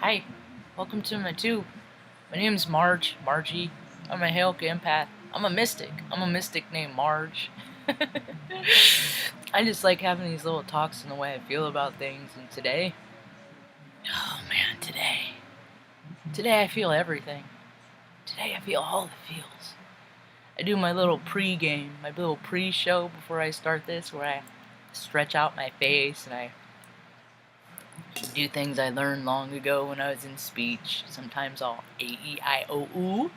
Hi, welcome to my tube. My name's Margie. I'm a Hail empath. I'm a mystic. I'm a mystic named Marge. I just like having these little talks in the way I feel about things, and oh man, today I feel everything. Today I feel all the feels. I do my little pre-game, my little pre-show before I start this, where I stretch out my face and I do things I learned long ago when I was in speech. Sometimes I'll A-E-I-O-U,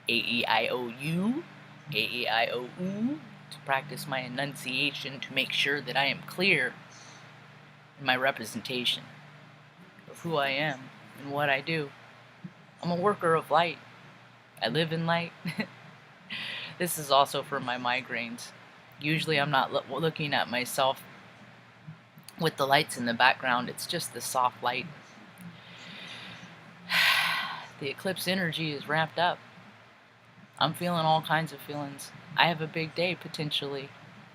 A-E-I-O-U, A-E-I-O-U to practice my enunciation to make sure that I am clear in my representation of who I am and what I do. I'm a worker of light. I live in light. This is also for my migraines. Usually I'm not looking at myself with the lights in the background. It's just the soft light. The eclipse energy is ramped up. I'm feeling all kinds of feelings. I have a big day potentially.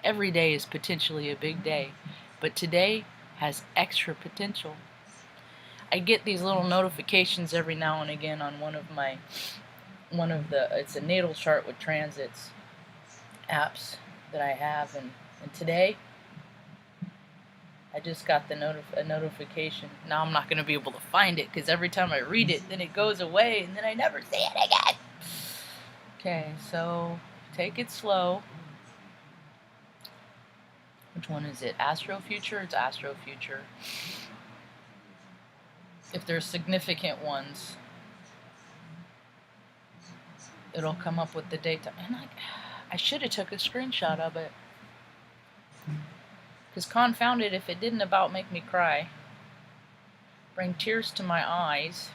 Every day is potentially a big day, but today has extra potential. I get these little notifications every now and again on it's a natal chart with transits apps that I have, and today I just got a notification. Now I'm not going to be able to find it because every time I read it, then it goes away and then I never see it again. Okay, so take it slow. Which one is it? Astrofuture? It's Astrofuture. If there's significant ones, it'll come up with the date. And I should have took a screenshot of it. Because confound it if it didn't about make me cry. Bring tears to my eyes.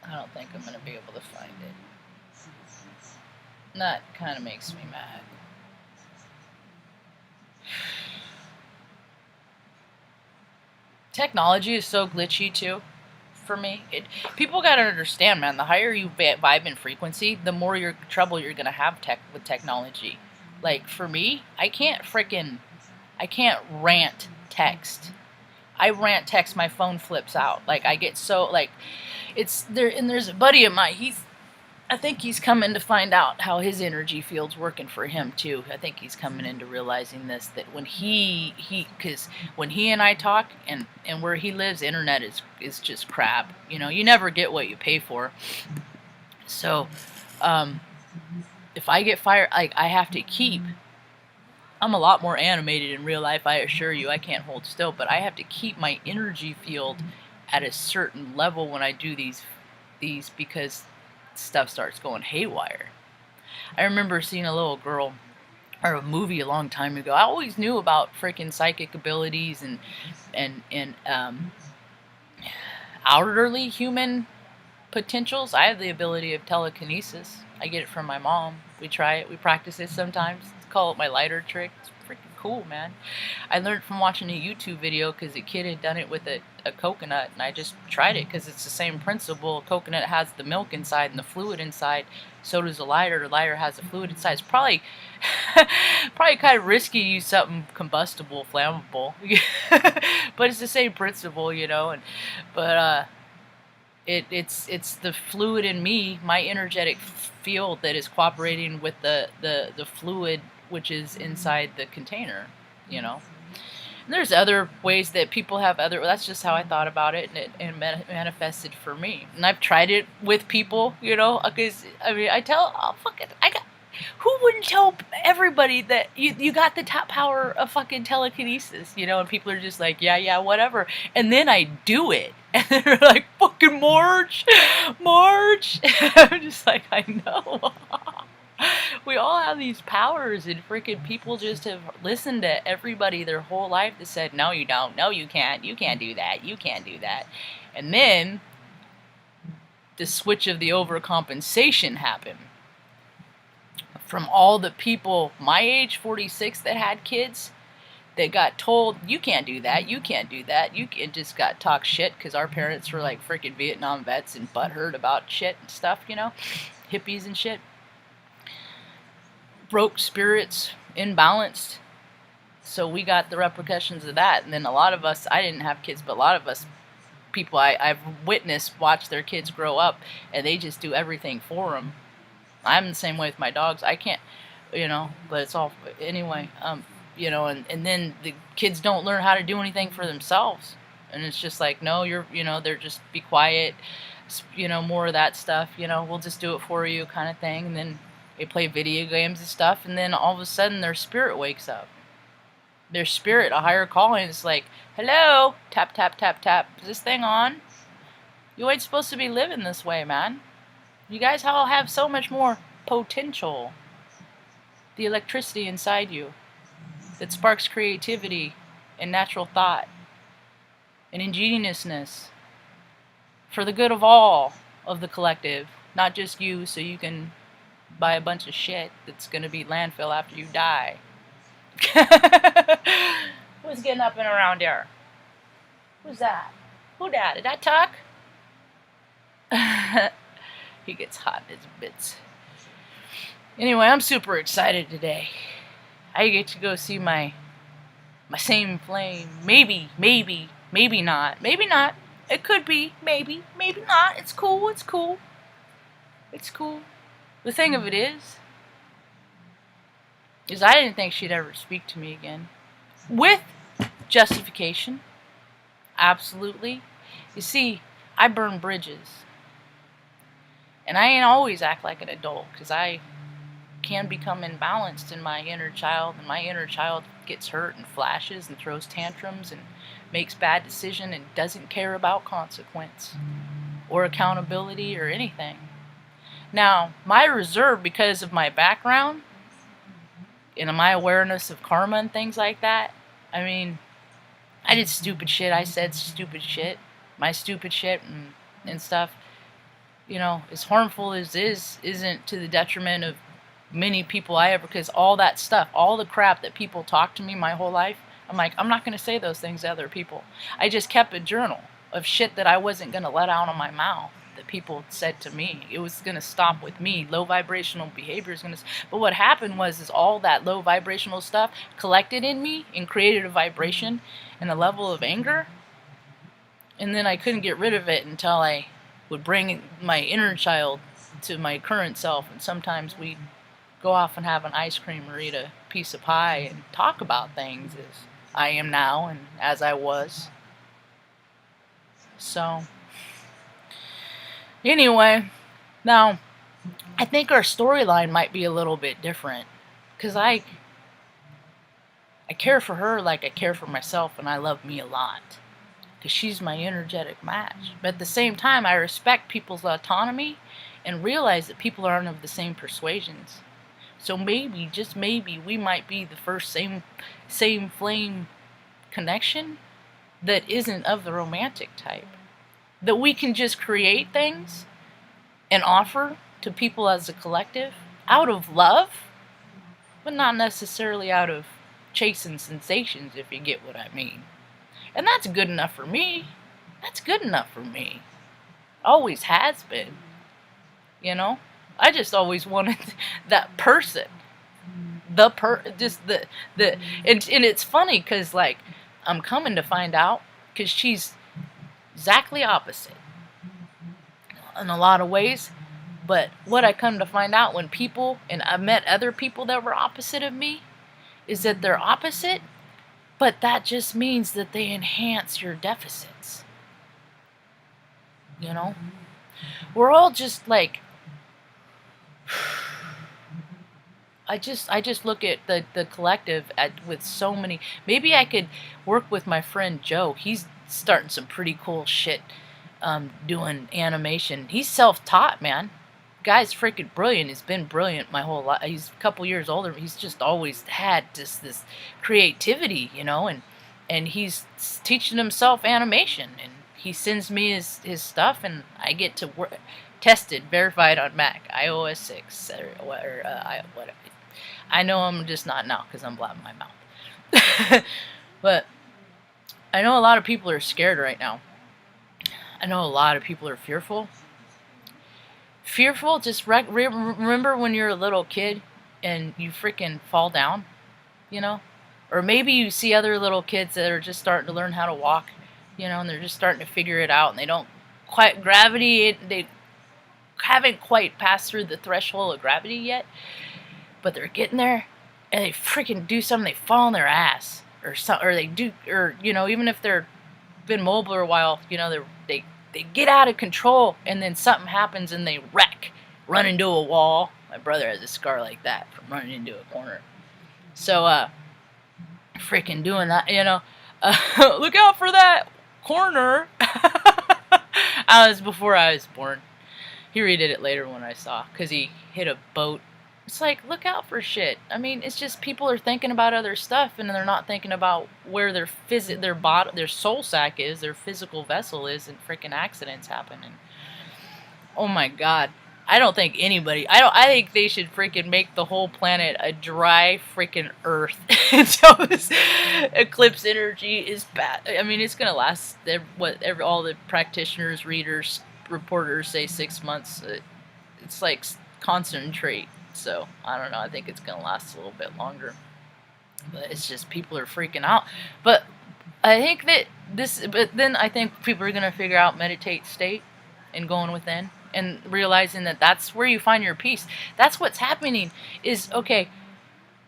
I don't think I'm going to be able to find it. And that kind of makes me mad. Technology is so glitchy too. For me, people gotta understand, man. The higher you vibe in frequency, the more trouble you're gonna have with technology. Like for me, I can't rant text. I rant text, my phone flips out. Like I get so it's there. And there's a buddy of mine. I think he's coming to find out how his energy field's working for him too. I think he's coming into realizing this, that when because when he and I talk and where he lives, internet is just crap. You know, you never get what you pay for. So, if I get fired, I have to keep. I'm a lot more animated in real life, I assure you. I can't hold still, but I have to keep my energy field at a certain level when I do these because stuff starts going haywire. I remember seeing a little girl or a movie a long time ago. I always knew about freaking psychic abilities and outerly human potentials. I have the ability of telekinesis. I get it from my mom. We try it. We practice it sometimes. Call it my lighter trick. It's freaking cool, man. I learned from watching a YouTube video because a kid had done it with a coconut, and I just tried it because it's the same principle. A coconut has the milk inside and the fluid inside. So does a lighter. The lighter has the fluid inside. It's probably kind of risky to use something combustible, flammable, but it's the same principle, you know. It's the fluid in me, my energetic field, that is cooperating with the fluid which is inside the container, you know. And there's other ways that people have that's just how I thought about it, and it manifested for me. And I've tried it with people, you know, because I mean, who wouldn't tell everybody that you got the top power of fucking telekinesis, you know? And people are just like, yeah, whatever. And then I do it, and they're like, fucking Marge. I'm just like, I know. We all have these powers, and freaking people just have listened to everybody their whole life that said, no, you don't, no, you can't do that, you can't do that. And then the switch of the overcompensation happened. From all the people my age, 46, that had kids, that got told, you can't do that, you can't do that, just got talked shit because our parents were like freaking Vietnam vets and butthurt about shit and stuff, you know, hippies and shit. Broke spirits, imbalanced. So we got the repercussions of that. And then a lot of us, I didn't have kids, but a lot of us people I've witnessed watch their kids grow up, and they just do everything for them. I'm the same way with my dogs. I can't, but it's all, anyway, and then the kids don't learn how to do anything for themselves. And it's just like, no, they're just be quiet, more of that stuff, we'll just do it for you kind of thing. And then they play video games and stuff, and then all of a sudden their spirit wakes up. Their spirit, a higher calling, is like, hello, tap, tap, tap, tap, is this thing on? You ain't supposed to be living this way, man. You guys all have so much more potential. The electricity inside you that sparks creativity and natural thought and ingeniousness for the good of all of the collective, not just you so you can buy a bunch of shit that's going to be landfill after you die. Who's getting up and around here? Who's that? Who that? Did I talk? He gets hot in his bits. Anyway, I'm super excited today. I get to go see my same flame. Maybe not. Maybe not. It could be. Maybe not. It's cool. The thing of it is I didn't think she'd ever speak to me again. With justification. Absolutely. You see, I burn bridges. And I ain't always act like an adult, because I can become imbalanced in my inner child, and my inner child gets hurt and flashes and throws tantrums and makes bad decisions and doesn't care about consequence or accountability or anything. Now, my reserve, because of my background and my awareness of karma and things like that, I mean, I did stupid shit. I said stupid shit. My stupid shit and stuff, as harmful as isn't to the detriment of many people because all that stuff, all the crap that people talk to me my whole life, I'm like, I'm not going to say those things to other people. I just kept a journal of shit that I wasn't going to let out of my mouth that people said to me. It was going to stop with me. Low vibrational behavior is going to... But what happened is all that low vibrational stuff collected in me and created a vibration and a level of anger. And then I couldn't get rid of it until I would bring my inner child to my current self. And sometimes we'd go off and have an ice cream or eat a piece of pie and talk about things as I am now and as I was. So... Anyway, now, I think our storyline might be a little bit different, because I care for her like I care for myself, and I love me a lot, because she's my energetic match. But at the same time, I respect people's autonomy and realize that people aren't of the same persuasions. So maybe, just maybe, we might be the first same flame connection that isn't of the romantic type. That we can just create things and offer to people as a collective out of love, but not necessarily out of chasing sensations, if you get what I mean. And that's good enough for me. That's good enough for me. Always has been. I just always wanted that person. And it's funny because, like, I'm coming to find out, because she's exactly opposite in a lot of ways. But what I come to find out when people, and I met other people that were opposite of me, is that they're opposite, but that just means that they enhance your deficits. We're all just like, I just look at the collective with so many. Maybe I could work with my friend Joe. He's starting some pretty cool shit, doing animation. He's self-taught, man. Guy's freaking brilliant. He's been brilliant my whole life. He's a couple years older. He's just always had just this creativity, and he's teaching himself animation, and he sends me his stuff, and I get to work, tested, verified on Mac, iOS 6, or whatever. I know I'm just not now because I'm blabbing my mouth. But I know a lot of people are scared right now. I know a lot of people are fearful. Just remember when you're a little kid and you freaking fall down, or Or maybe you see other little kids that are just starting to learn how to walk, you know, and they're just starting to figure it out, and they don't quite, they haven't quite passed through the threshold of gravity yet, but they're getting there, and they freaking do something, they fall on their ass, or they do, or, you know, even if they're been mobile for a while, you know, they get out of control, and then something happens and they wreck, run into a wall. My brother has a scar like that from running into a corner. So, freaking doing that, you know. Look out for that corner. I was before I was born. He redid it later when I saw, because he hit a boat. It's like, look out for shit. I mean, it's just people are thinking about other stuff, and they're not thinking about where their soul sack is, their physical vessel is, and freaking accidents happen. And oh my God, I don't think anybody. I think they should freaking make the whole planet a dry freaking Earth until this eclipse energy is bad. I mean, it's gonna last. All the practitioners, readers, reporters say 6 months. It's like concentrate. So, I don't know, I think it's going to last a little bit longer. But it's just people are freaking out. But I think that but then I think people are going to figure out meditate state and going within and realizing that that's where you find your peace. That's what's happening is, okay,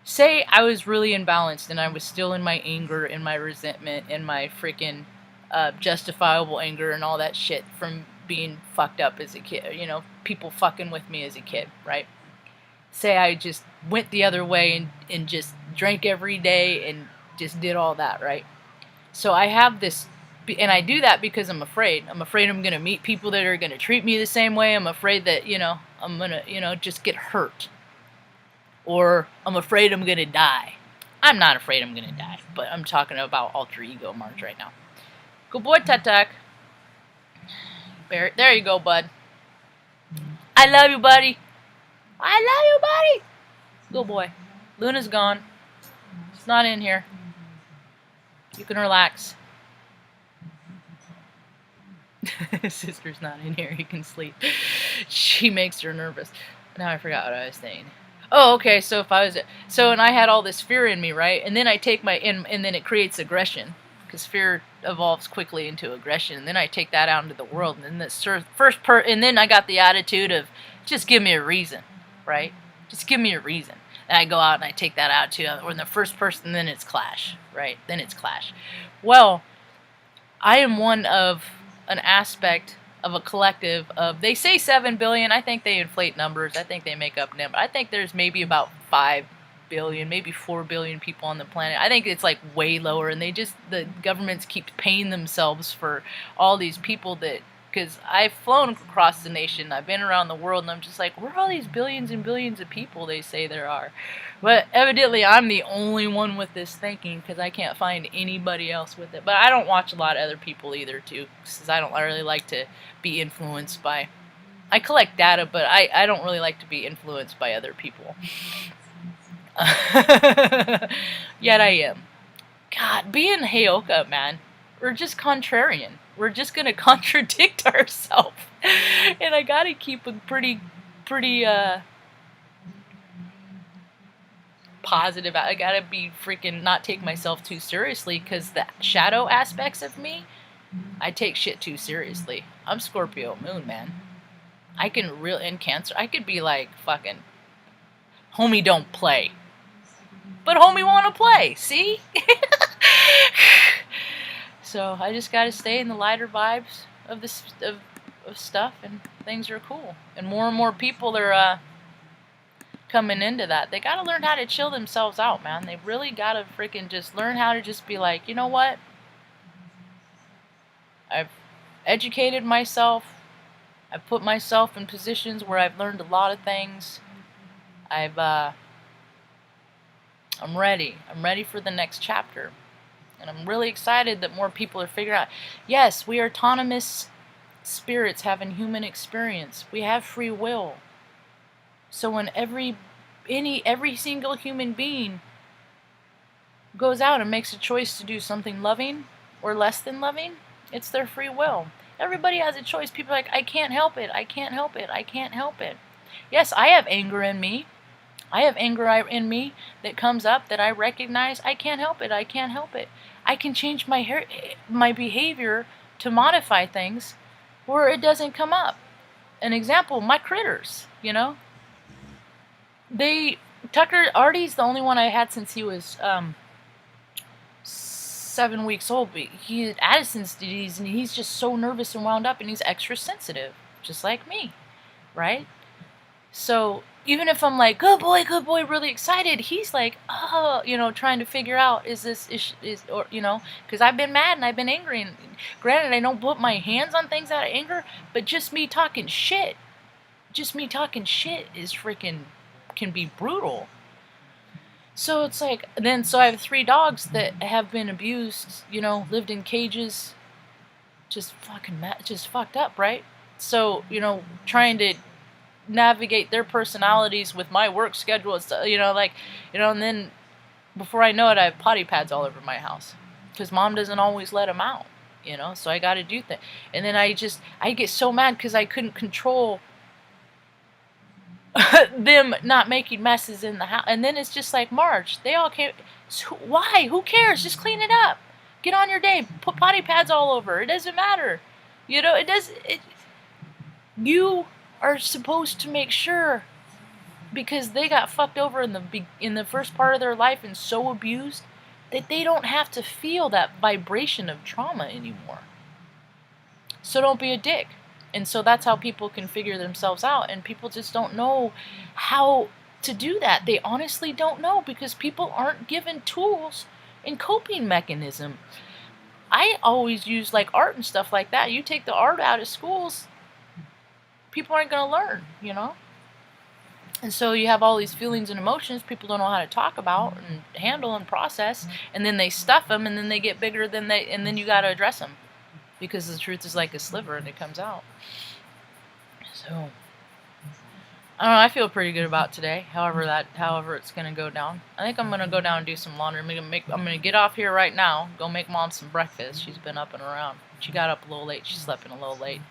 say I was really imbalanced and I was still in my anger and my resentment and my freaking justifiable anger and all that shit from being fucked up as a kid, you know, people fucking with me as a kid, right? Say I just went the other way and just drank every day and just did all that, right? So I have this, and I do that because I'm afraid. I'm afraid I'm going to meet people that are going to treat me the same way. I'm afraid that, you know, I'm going to, you know, just get hurt. Or I'm afraid I'm going to die. I'm not afraid I'm going to die, but I'm talking about alter ego Marge right now. Good boy, Tatak. There you go, bud. I love you, buddy. I love you, buddy. Good boy. Luna's gone. She's not in here. You can relax. Sister's not in here. You can sleep. She makes her nervous. Now I forgot what I was saying. Oh, okay. So if I was and I had all this fear in me, right? And then I take and then it creates aggression, because fear evolves quickly into aggression. And then I take that out into the world, and then and then I got the attitude of just give me a reason. Right? Just give me a reason. And I go out and I take that out too. Or in the first person, then it's clash. Right? Then it's clash. Well, I am one of an aspect of a collective of, they say 7 billion. I think they inflate numbers. I think they make up numbers. I think there's maybe about 5 billion, maybe 4 billion people on the planet. I think it's like way lower. And the governments keep paying themselves for all these people that, because I've flown across the nation, I've been around the world, and I'm just like, where are all these billions and billions of people they say there are? But evidently I'm the only one with this thinking, because I can't find anybody else with it. But I don't watch a lot of other people either, too, because I don't really like to be influenced by... I collect data, but I don't really like to be influenced by other people. Yet I am. God, being Heyoka, man, we're just contrarian. We're just going to contradict ourselves. And I got to keep a pretty positive. I got to be freaking not take myself too seriously, because the shadow aspects of me, I take shit too seriously. I'm Scorpio moon, man. I can in Cancer, I could be like fucking, homie don't play. But homie want to play, see? So I just got to stay in the lighter vibes of this of stuff, and things are cool. And more people are coming into that. They got to learn how to chill themselves out, man. They really got to freaking just learn how to just be like, you know what? I've educated myself. I've put myself in positions where I've learned a lot of things. I'm ready. I'm ready for the next chapter. And I'm really excited that more people are figuring out, yes, we are autonomous spirits having human experience. We have free will. So when every single human being goes out and makes a choice to do something loving or less than loving, it's their free will. Everybody has a choice. People are like, I can't help it. I can't help it. I can't help it. Yes, I have anger in me. I have anger in me that comes up that I recognize. I can't help it. I can't help it. I can change my behavior to modify things where it doesn't come up. An example, my critters, you know? Artie's the only one I had since he was 7 weeks old, but he had Addison's disease, and he's just so nervous and wound up, and he's extra sensitive, just like me, right? So even if I'm like, good boy, really excited, he's like, oh, trying to figure out, because I've been mad and I've been angry, and granted, I don't put my hands on things out of anger, but just me talking shit is freaking, can be brutal. So it's like, so I have 3 dogs that have been abused, lived in cages, just fucked up, right? So, trying to navigate their personalities with my work schedule, and then before I know it, I have potty pads all over my house because mom doesn't always let them out, so I got to do that. And then I get so mad because I couldn't control them not making messes in the house. And then it's just like, Marge, they all came. So why? Who cares? Just clean it up. Get on your day. Put potty pads all over. It doesn't matter. You are supposed to make sure, because they got fucked over in the first part of their life and so abused that they don't have to feel that vibration of trauma anymore. So don't be a dick. And so that's how people can figure themselves out, and people just don't know how to do that. They honestly don't know, because people aren't given tools and coping mechanism. I always use like art and stuff like that. You take the art out of schools, people aren't going to learn, And so you have all these feelings and emotions people don't know how to talk about and handle and process, and then they stuff them, and then they get bigger and then you got to address them, because the truth is like a sliver and it comes out. So I don't know, I feel pretty good about today, however it's going to go down. I think I'm going to go down and do some laundry. I'm going to get off here right now, go make mom some breakfast. She's been up and around. She got up a little late. She slept in a little late.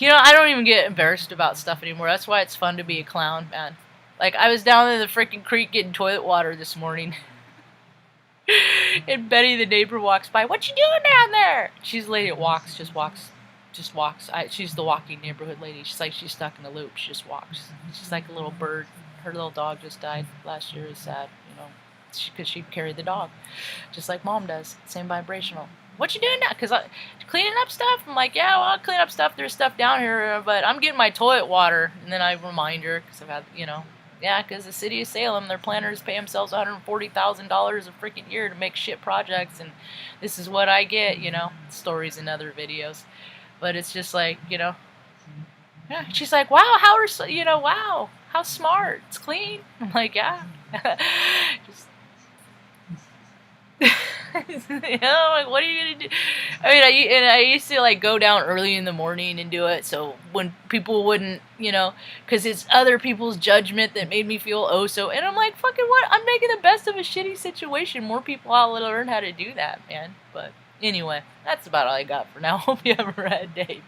I don't even get embarrassed about stuff anymore. That's why it's fun to be a clown, man. Like, I was down in the freaking creek getting toilet water this morning. And Betty, the neighbor, walks by. What you doing down there? She's a lady that just walks. She's the walking neighborhood lady. She's like, she's stuck in a loop. She just walks. She's like a little bird. Her little dog just died last year. It's sad, because she carried the dog, just like mom does. Same vibrational. What you doing now? Because cleaning up stuff? I'm like, yeah, well, I'll clean up stuff. There's stuff down here, but I'm getting my toilet water. And then I remind her, because I've had, because the city of Salem, their planners pay themselves $140,000 a freaking year to make shit projects, and this is what I get, stories in other videos. But it's just like, yeah. She's like, wow, wow, how smart. It's clean. I'm like, yeah. Just like, what are you gonna do? I mean, I used to like go down early in the morning and do it, so when people wouldn't, because it's other people's judgment that made me feel oh so. And I'm like, fucking what? I'm making the best of a shitty situation. More people ought to learn how to do that, man. But anyway, that's about all I got for now. Hope you have a rad day.